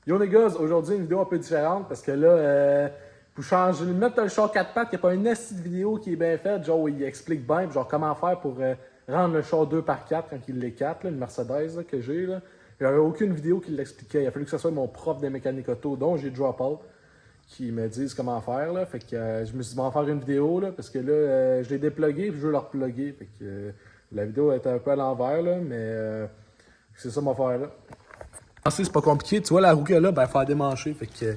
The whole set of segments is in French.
Yo les gars, aujourd'hui une vidéo un peu différente parce que là, pour changer, mettre le char 4 pattes, il n'y a pas une petite vidéo qui est bien faite, genre où il explique bien, genre comment faire pour rendre le char 2x4 quand il l'est 4, là, le Mercedes là, que j'ai. Là. Il n'y avait aucune vidéo qui l'expliquait. Il a fallu que ce soit mon prof de mécanique auto, dont j'ai drop out, qui me disent comment faire. Là. Fait que je me suis dit, m'en faire une vidéo là, parce que là, je l'ai déplugué et je veux le repluguer. Fait que la vidéo était un peu à l'envers, là, mais c'est ça mon affaire là. C'est pas compliqué, tu vois la roue qu'il y a là, ben il faut la démancher. Fait que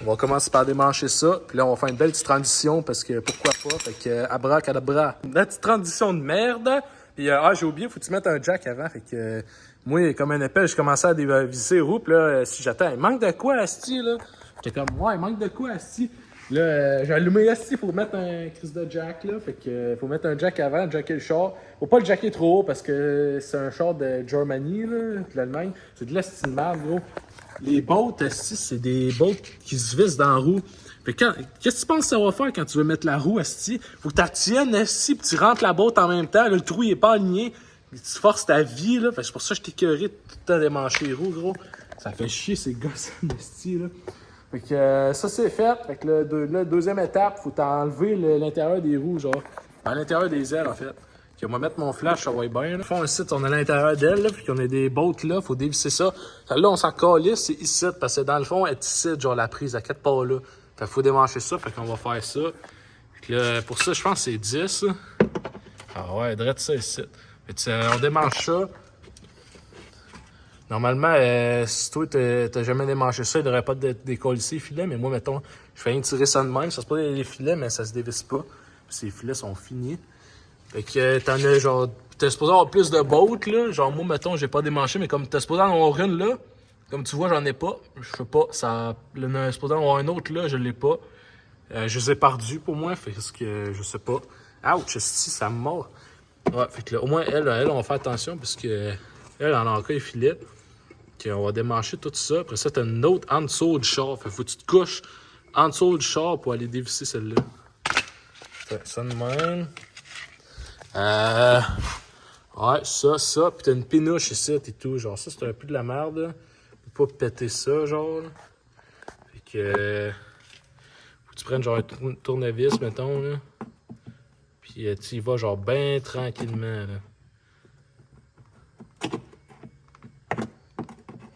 on va commencer par démancher ça, puis là on va faire une belle petite transition parce que pourquoi pas. Fait que abracadabra. Une petite transition de merde. Puis j'ai oublié, faut que tu mettes un jack avant. Fait que moi comme un épée, je commençais à dévisser les roues, puis là si j'attends, il manque de quoi asti là. J'étais comme ouais, il manque de quoi asti. Là, j'ai allumé asti, faut mettre un crise de jack là, fait que faut mettre un jack avant, jacker le char. Faut pas le jacker trop haut parce que c'est un char de Germany là, de l'Allemagne. C'est de l'asti de merde, gros. Les bottes, asti, c'est des bottes qui se vissent dans la roue. Fait que qu'est-ce que tu penses que ça va faire quand tu veux mettre la roue, asti? Faut que tu la tiennes, asti, puis tu rentres la botte en même temps. Là, le trou il est pas aligné. Tu forces ta vie, là. Fait que c'est pour ça que je t'ai écœuré de tout le temps démancher les roues, gros. Ça fait chier ces gosses, asti, là. Fait que ça c'est fait. Fait que la deuxième étape, faut enlever l'intérieur des roues, genre. À l'intérieur des ailes, en fait. Puis on va mettre mon flash, ça va être bien. Là. Ici, on a l'intérieur d'elle, puis on a des bottes là, faut dévisser ça. Là, on s'en calisse, c'est ici, parce que dans le fond, elle est ici, genre la prise, à 4 pas là. Fait qu'il faut démancher ça, fait qu'on va faire ça. Puis là, pour ça, je pense que c'est 10. Ah ouais, drette ça ici. Fait que, on démanche ça. Normalement, si toi, t'as jamais démanché ça, il devrait pas décoller les filets, mais moi, mettons, je fais rien tirer ça de même. Ça se passe les filets, mais ça se dévisse pas. Puis ces filets sont finis. Fait que t'en as genre. T'es supposé avoir plus de bottes, là. Genre, moi, mettons, j'ai pas démanché, mais comme t'es supposé en avoir une, là. Comme tu vois, j'en ai pas. Je sais pas. Ça. Là, supposé en avoir un autre, là, je l'ai pas. Je les ai perdus pour moi, fait que je sais pas. Ouch, si, ça me mord. Ouais, fait que là, au moins, elle, on va faire attention, parce que. Elle, en a encore les filets. Okay, on va démancher tout ça. Après ça, t'as une autre en dessous du char. Fait que faut que tu te couches en dessous du char pour aller dévisser celle-là. Ça de même. Ouais, ça. Puis t'as une pinouche ici et tout. Genre, ça, c'est un peu de la merde. Faut pas péter ça, genre. Fait que. Faut que tu prennes genre un tournevis, mettons, là. Puis tu y vas, genre, bien tranquillement, là.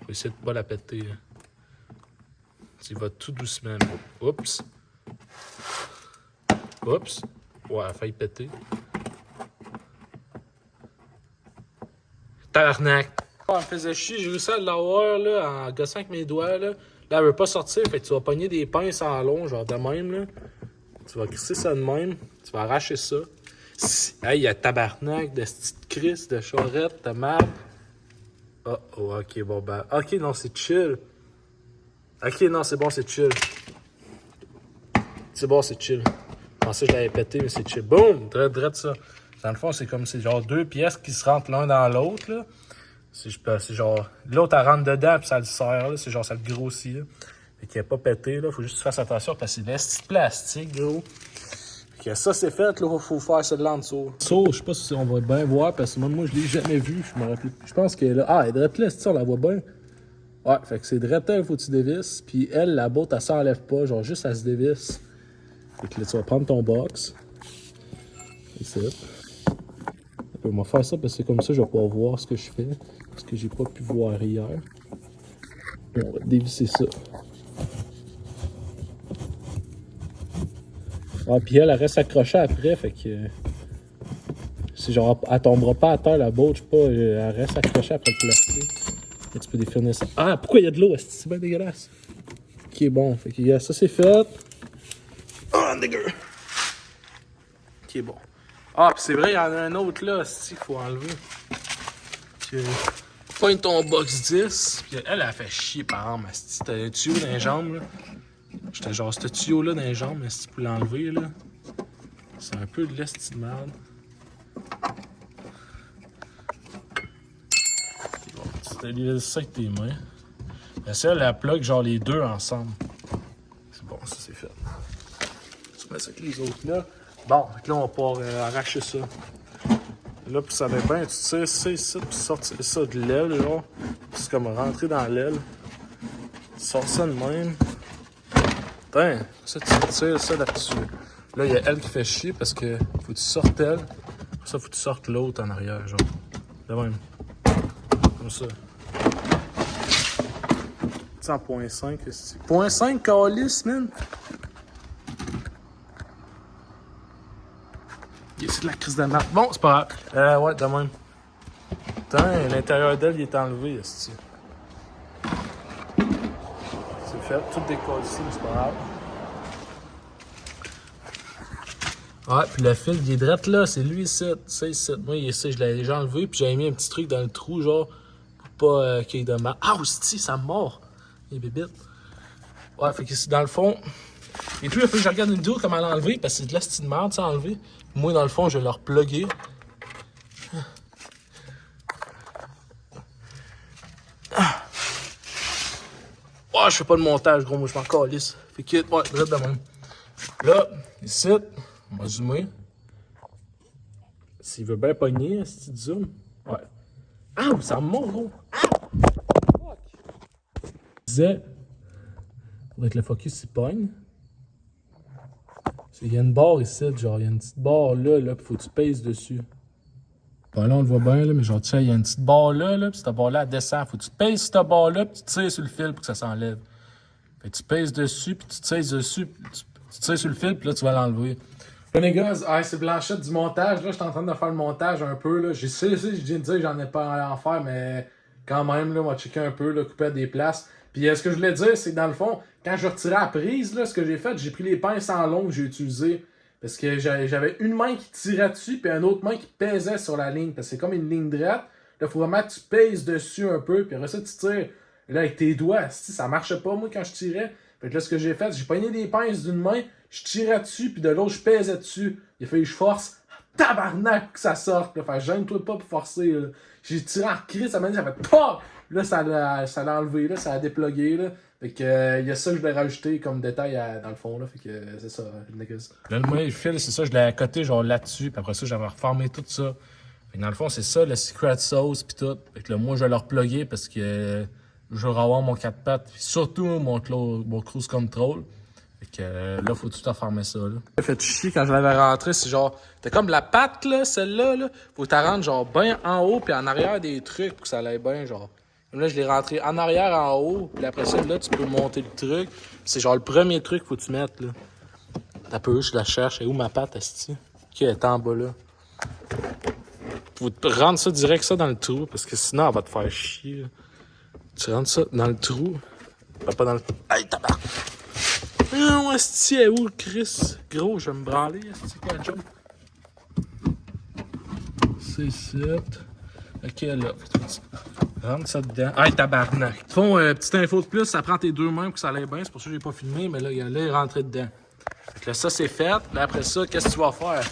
Faut essayer de pas la péter, là. Tu y vas tout doucement, là. Oups. Oups. Ouais, elle a failli péter. Tabarnak! Elle me faisait chier, j'ai réussi à l'avoir là, en gossant avec mes doigts. Là, elle veut pas sortir, fait que tu vas pogner des pinces en long, genre de même. Là. Tu vas crisser ça de même, tu vas arracher ça. Hey, il y a tabarnak de petite crisse, de charrette, de merde. Oh, ok, bon, ben. Ok, non, c'est chill. Ok, non, c'est bon, c'est chill. C'est bon, c'est chill. Je pensais que je l'avais pété, mais c'est chill. Boum! Drette ça. Dans le fond, c'est comme c'est genre deux pièces qui se rentrent l'un dans l'autre, là. C'est genre. L'autre, elle rentre dedans, puis ça le serre, là. C'est genre, ça le grossit, là. Fait qu'il n'est pas pété, là. Faut juste que tu fasses attention, parce que c'est des petits plastique, gros. Fait que ça, c'est fait, là. Faut faire ça de là en dessous. Ça, je sais pas si on va bien voir, parce que moi, je l'ai jamais vu. Je me rappelle. Je pense que là. Ah, elle est drette là, on la voit bien. Ouais, fait que c'est drette là, faut que tu dévisses. Puis elle, la botte, elle s'enlève pas. Genre, juste, elle se dévisse. Fait que là, tu vas prendre ton box. Ici. On va faire ça parce que comme ça, je vais pouvoir voir ce que je fais. Parce que j'ai pas pu voir hier. Et on va dévisser ça. Ah, puis elle reste accrochée après, fait que. C'est genre, elle tombera pas à terre la botte, je sais pas, elle reste accrochée après le plastique. Et tu peux définir ça. Ah, pourquoi il y a de l'eau? C'est bien dégueulasse. Ok, bon, fait que ça c'est fait. Oh, dégueu! Ok, bon. Ah, pis c'est vrai, il y en a un autre là, qu'il faut enlever. Pointe ton box 10. Puis elle a fait chier par exemple. T'as un tuyau dans les jambes là. J'étais genre, ce tuyau là dans les jambes, mais si tu peux l'enlever là. C'est un peu de l'esti de merde. Bon, tu stabilises ça avec tes mains. Mais ça, elle plug genre les deux ensemble. C'est bon, ça c'est fait. Tu mets ça avec les autres là. Bon, donc là, on va pouvoir arracher ça. Là, puis ça va bien, tu tires ça ici, puis sortir ça de l'aile, genre. C'est comme rentrer dans l'aile. sors ça de même. Putain, ça, tu tires ça là-dessus. Là, il y a elle qui fait chier parce que faut que tu sortes elle. Pour ça, faut que tu sortes l'autre en arrière, genre. De même. Comme ça. Tu sais, en .5, qu'est-ce que c'est? .5, calice, man! C'est de la crise de merde. Bon, c'est pas grave. Ouais, de même. Putain, l'intérieur d'elle, il est enlevé, est-ce que c'est fait, tout décolle ici, mais c'est pas grave. Ouais, puis le fil, il est drette là, c'est lui ici, ça ici. Moi, il est ici, je l'ai déjà enlevé, puis j'avais mis un petit truc dans le trou, genre, pour pas qu'il y ait de mal. Ah, hostie, ça me mord, les bébites. Ouais, fait que dans le fond, et puis il faut que je regarde une vidéo comment l'enlever, parce que c'est de la style de merde, ça, enlever. Moi, dans le fond, je vais le repluguer. Oh, je fais pas de montage, gros, moi, je m'en calisse. Fait que, ouais, drette de même. Là, ici, on va zoomer. S'il veut bien pogner, si tu zoom. Ouais. Ah, ça me monte, gros. Ah! Fuck! Je disais, faudrait que le focus il pogne. Il y a une barre ici, genre, il y a une petite barre là, pis faut que tu pèses dessus. Bon, là, on le voit bien, là, mais genre, tu sais, il y a une petite barre là, pis cette barre-là, elle descend. Faut que tu pèses sur cette barre-là, pis tu tires sur le fil pour que ça s'enlève. Fait que tu pèses dessus, puis tu tires dessus, pis tu tires sur le fil, puis là, tu vas l'enlever. Là, les gars, c'est Blanchette du montage. Là, je suis en train de faire le montage un peu. Là. Je viens de dire que j'en ai pas à en faire, mais quand même, là, on va checker un peu, là, couper à des places. Puis ce que je voulais dire, c'est que dans le fond, quand je retirais la prise, là, ce que j'ai fait, j'ai pris les pinces en long que j'ai utilisées. Parce que j'avais une main qui tirait dessus, puis une autre main qui pesait sur la ligne. Parce que c'est comme une ligne droite. Là, il faut vraiment que tu pèses dessus un peu, puis après ça, tu tires. Là, avec tes doigts, ça marchait pas, moi, quand je tirais. Fait que là, ce que j'ai fait, j'ai pogné des pinces d'une main, je tirais dessus, puis de l'autre, je pesais dessus. Il a fallu que je force, tabarnak, pour que ça sorte. Là. Fait que gêne-toi pas pour forcer. Là. J'ai tiré en crise, ça m'a dit, ça fait PAH! Là, ça l'a enlevé, là, ça a déplugué. Là. Fait que, il y a ça que je voulais rajouter comme détail dans le fond. Là. Fait que, c'est ça, le Là, moi, le fil, c'est ça, je l'ai accoté genre là-dessus, puis après ça, j'avais reformé tout ça. Fait que dans le fond, c'est ça, le secret sauce, puis tout. Fait que là, moi, je vais le repluguer parce que je vais avoir mon 4 pattes, puis surtout mon cruise control. Fait que là, faut tout affarmer ça, là. Ça fait chier quand je l'avais rentré, c'est genre, t'as comme la patte, là, celle-là, là. Faut que tu rentres, genre, bien en haut, puis en arrière des trucs, pour que ça aille bien, genre. Comme là, je l'ai rentré en arrière, en haut, puis après ça, là, tu peux monter le truc. C'est genre le premier truc qu'il faut que tu mettes, là. T'as peu, je la cherche. Et où ma patte, est-ce qui est en bas, là? Faut rendre ça direct ça dans le trou, parce que sinon, elle va te faire chier, là. Tu rentres ça dans le trou. Pas dans le... Hey, tabac! Non, esti, elle est où, Chris? Gros, je vais me branler, esti, quoi, la job? C'est ça. Ok, là. Rentre ça dedans. Hey, tabarnak! Ils te font petite info de plus, ça prend tes deux mains pour que ça aille bien. C'est pour ça que j'ai pas filmé, mais là, il est rentré dedans. Fait que là, ça, c'est fait. Là, après ça, qu'est-ce que tu vas faire?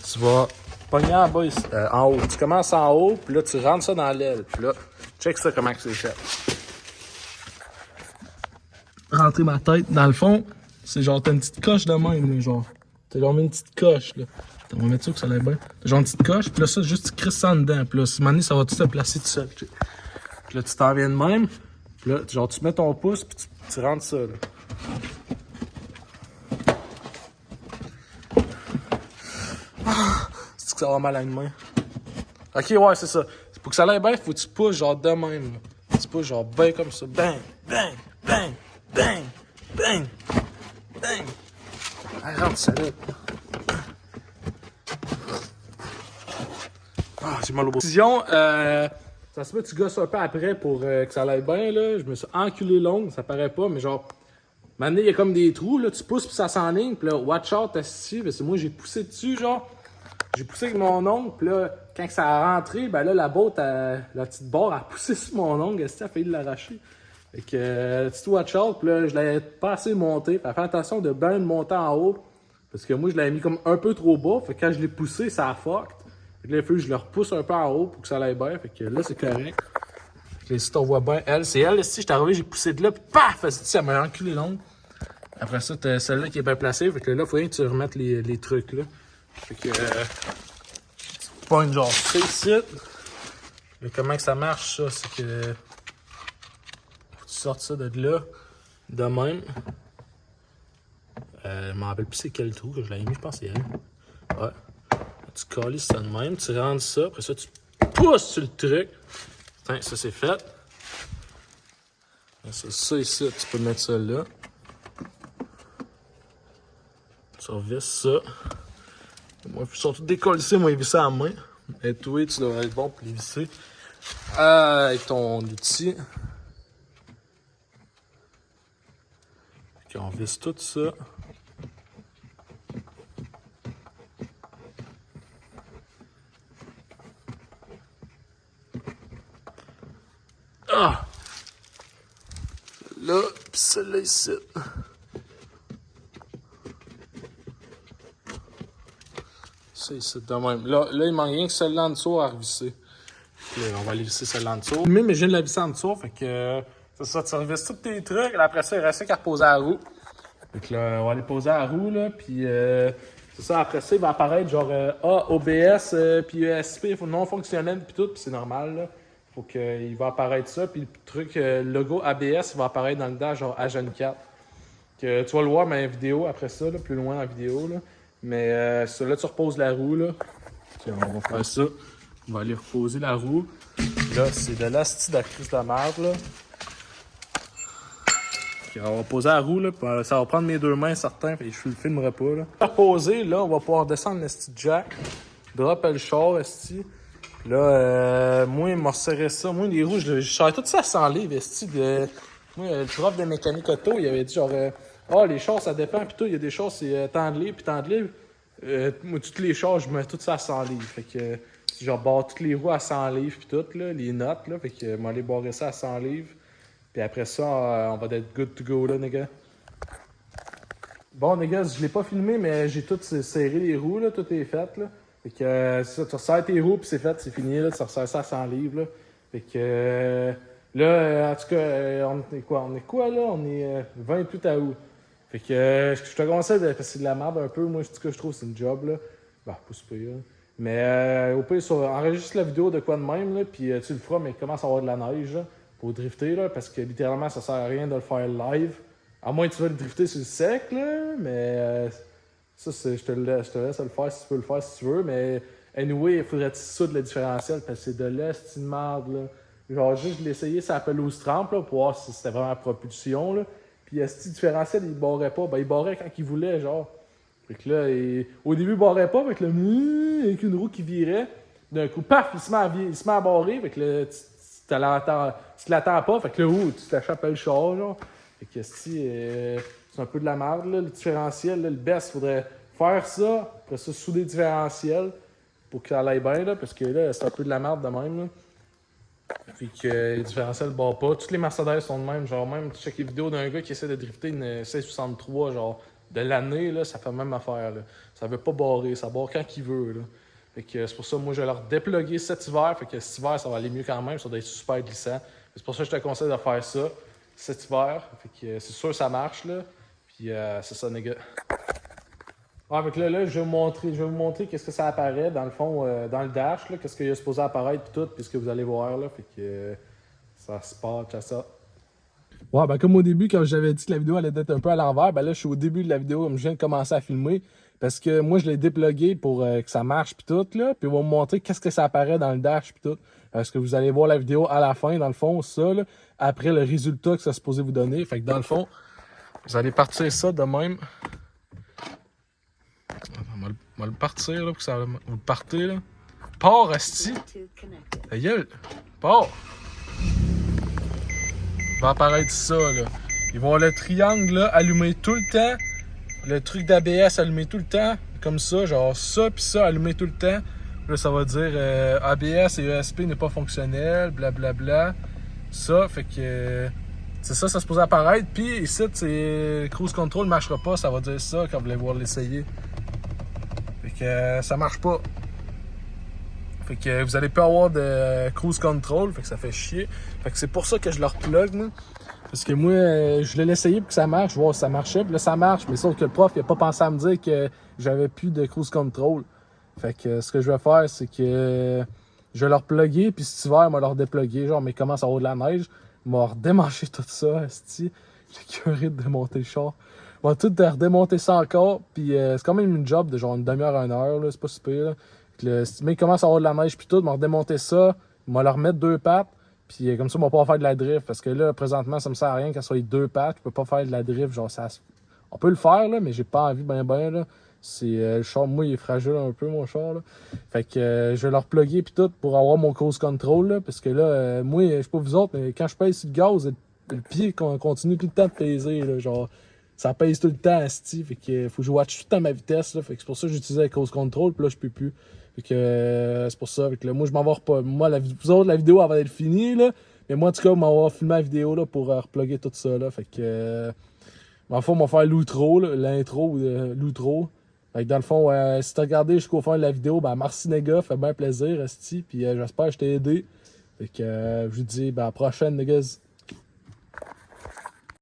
Tu vas pogner en bas, ici, en haut. Tu commences en haut, puis là, tu rentres ça dans l'aile. Puis là, check ça, comment c'est fait. Rentrer ma tête dans le fond, c'est genre, t'as une petite coche de même, là, genre. T'as genre mis une petite coche, là. On va mettre ça que ça aille bien. T'as genre une petite coche, puis là, ça, juste tu crisses ça en dedans. Puis là, ce moment donné, ça va tout se placer tout seul. Puis là, tu t'en viens de même. Puis là, genre, tu mets ton pouce, puis tu rentres ça, là. C'est que ça va mal à une main. Ok, ouais, c'est ça. Pour que ça aille bien, faut que tu pousses genre de même, là. Tu pousses genre bien comme ça. Bang, bang, bang, bang, bang, bang. Allez, rentre ça, là. Ah, j'ai mal au bout. Décision, ça se peut que tu gosses un peu après pour que ça aille bien, là. Je me suis enculé l'ongle, ça paraît pas, mais genre, maintenant, il y a comme des trous, là. Tu pousses puis ça s'enligne, puis là, watch out, t'as ici, parce que moi, j'ai poussé dessus, genre. J'ai poussé avec mon ongle, puis là, quand ça a rentré, ben là, la botte, la petite barre a poussé sur mon ongle, elle a failli l'arracher. Fait que, petit watch out, puis là, je l'avais pas assez monté. Fait attention de bien le monter en haut, parce que moi, je l'avais mis comme un peu trop bas. Fait que quand je l'ai poussé, ça a fucked. Fait que là, il faut que je le repousse un peu en haut pour que ça aille bien. Fait que là, c'est correct. Fait que là, si tu vois bien, elle, c'est elle, si je suis arrivé, j'ai poussé de là, puis paf! Ça m'a enculé l'ongle. Après ça, t'as celle-là qui est bien placée. Fait que là, il faut que tu remettes les trucs, là. Fait que, tu pognes genre ça ici. Mais comment que ça marche, ça? C'est que, faut que tu sortes ça de là. De même. Je m'en rappelle plus c'est quel trou que je l'avais mis, je pense que c'est elle. Ouais. Tu colles ça de même, tu rentres ça, après ça tu pousses sur le truc. Tiens, ça c'est fait. Ça ici, tu peux mettre ça là. Tu revisses ça. Moi, ils sont tous décollissés, moi, ils vissent à la main. Et toi, tu devrais être bon pour les visser. Avec ton outil. Puis on visse tout ça. Ah! Là, pis celle-là ici. Ça ici, de même. Là, il manque rien que celle-là en dessous à revisser. Là, on va aller visser celle-là en dessous. Mais je viens de la visser en dessous, fait que c'est ça, tu revisses tous tes trucs. Là, après ça, il reste qu'à reposer à la roue. Fait que là, on va aller poser à la roue, là, puis c'est ça, après ça, il va apparaître genre OBS, puis ESP, non fonctionnel, puis tout, puis c'est normal, là. Faut qu'il va apparaître ça, puis le truc, le logo ABS, il va apparaître dans le dash, genre Agent 4. Que tu vas le voir dans la vidéo après ça, là, plus loin dans la vidéo, là. Mais ça, là, tu reposes la roue, là. Puis on va faire ça. On va aller reposer la roue. Là, c'est de l'asti de la crise de merde, là. Puis on va poser la roue, là. Puis ça va prendre mes deux mains, certains. Puis je le filmerai pas, là. Reposer, là, on va pouvoir descendre l'asti de jack. Dropper le char, esti. Puis là, moi, il m'a resserré ça. Moi, les roues, je savais tout ça à 100 livres, esti. Moi, le prof de mécanique auto, il avait dit genre, les chars, ça dépend. Puis tout, il y a des chars, c'est tant de livres, puis tant de livres. Moi, toutes les chars, je mets tout ça à 100 livres. Fait que, genre, barre toutes les roues à 100 livres, puis tout, là, les notes, là. Fait que, m'aller barrer ça à 100 livres. Puis après ça, on va être good to go, là, les gars. Bon, les gars, je l'ai pas filmé, mais j'ai tout serré les roues, là. Tout est fait, là. Fait que, ça, tu resserres tes roues, puis c'est fait, c'est fini, là. Tu resserres ça à 100 livres, là. Fait que, là, en tout cas, on est quoi? On est quoi, là? On est 28 août. Fait que, je te conseille, parce que c'est de la merde un peu. Moi, ce que je trouve, c'est une job, là. Bah, pas super, là. Mais, au pire, enregistre la vidéo de quoi de même, là, puis tu le feras, mais il commence à avoir de la neige, là, pour drifter, là, parce que littéralement, ça sert à rien de le faire live. À moins que tu veuilles le drifter sur le sec, là, mais ça, je te laisse le faire si tu peux le faire si tu veux, mais anyway, il faudrait ça de le différentiel, parce que c'est de l'est, une merde, là. Genre, juste l'essayer, ça s'appelle au Stramp, là, pour voir si c'était vraiment la propulsion, là. Puis, ce différentiel, il barrait pas. Ben, il barrait quand il voulait, genre. Fait que là, au début, il barrait pas, avec avec une roue qui virait. D'un coup, paf, il se met à barrer. Fait que là, tu l'attends pas. Fait que là, tu t'échappes le char, genre. Fait que c'est un peu de la merde, là. Le différentiel, là, le best, faudrait faire ça. Après ça, souder le différentiel pour que ça aille bien, là. Parce que là, c'est un peu de la merde de même, là. Fait que le différentiel ne bat pas. Toutes les Mercedes sont de même. Genre, même, tu checkes les vidéos d'un gars qui essaie de drifter une 1663, genre, de l'année, là, ça fait la même affaire, là. Ça veut pas barrer, ça barre quand il veut, là. Fait que c'est pour ça, moi, je vais leur dépluguer cet hiver. Fait que cet hiver, ça va aller mieux quand même. Ça doit être super glissant. C'est pour ça que je te conseille de faire ça cet hiver. Fait que c'est sûr que ça marche, là. Puis c'est ça, les gars. Ah, fait que là, je vais vous montrer qu'est-ce que ça apparaît, dans le fond, dans le dash, là, qu'est-ce qu'il est supposé apparaître, puis tout, puis ce que vous allez voir, là. Fait que ça se passe à ça. Ouais, ben comme au début, quand j'avais dit que la vidéo allait être un peu à l'envers, ben là, je suis au début de la vidéo, comme je viens de commencer à filmer, parce que moi, je l'ai déplugué pour que ça marche, puis tout, là, puis on va vous montrer qu'est-ce que ça apparaît dans le dash, puis tout. Parce que vous allez voir la vidéo à la fin, dans le fond, ça, là, après le résultat que ça se supposé vous donner. Fait que dans le fond, vous allez partir ça de même. On va le partir, là, pour que ça... Vous le partez, là. Pars, asti! Ta gueule! Pars! Il va apparaître ça, là. Ils vont avoir le triangle, là, allumé tout le temps. Le truc d'ABS allumé tout le temps. Comme ça, genre ça, puis ça, allumé tout le temps. Là, ça va dire ABS et ESP n'est pas fonctionnel, blablabla. Ça, fait que... c'est ça, ça se pose apparaître. Puis ici, c'est cruise control ne marchera pas. Ça va dire ça quand vous allez voir l'essayer. Fait que ça marche pas. Fait que vous allez pas avoir de cruise control. Fait que ça fait chier. Fait que c'est pour ça que je le replug, moi. Parce que moi, je l'ai essayé pour que ça marche, voir si ça marchait. Puis là, ça marche. Mais sauf que le prof, il a pas pensé à me dire que j'avais plus de cruise control. Fait que ce que je vais faire, c'est que je vais leur plugger. Puis cet hiver, je vais leur dépluguer. Genre, mais commence à avoir de la neige. Je vais redémancher tout ça, esti. J'étais curé de démonter le char. On va tout redémonter ça encore. Puis c'est quand même une job de genre une demi-heure à une heure. Là. C'est pas super. Là. Si le mec commence à avoir de la neige puis tout, on va redémonter ça. On va leur remettre 2 pattes. Puis comme ça, on va pas faire de la drift. Parce que là, présentement, ça me sert à rien qu'elle soit 2 pattes. Je peux pas faire de la drift. Genre, on peut le faire, là, mais j'ai pas envie ben là. C'est, le char, moi, il est fragile un peu, mon char. Là. Fait que je vais leur plugger puis tout pour avoir mon cruise control. Là, parce que là, moi, je sais pas vous autres, mais quand je pèse sur le gaz, le pied continue tout le temps de peser. Là, genre, ça pèse tout le temps à sti. Fait que faut que je watch tout le temps ma vitesse. Là, fait que c'est pour ça que j'utilisais le cruise control. Puis là, je peux plus. Fait que c'est pour ça. Fait que là, moi, je m'en vais pas. Moi, vous autres, la vidéo, elle va être finie. Là, mais moi, en tout cas, je m'en vais filmer la vidéo là, pour reploguer tout ça. Là, fait que. Dans le fond, on va faire l'outro, l'intro ou l'outro. Fait que dans le fond, si t'as regardé jusqu'au fin de la vidéo, ben merci les gars, fait bien plaisir, esti. Puis j'espère que je t'ai aidé. Fait que je vous dis ben, à la prochaine les gars.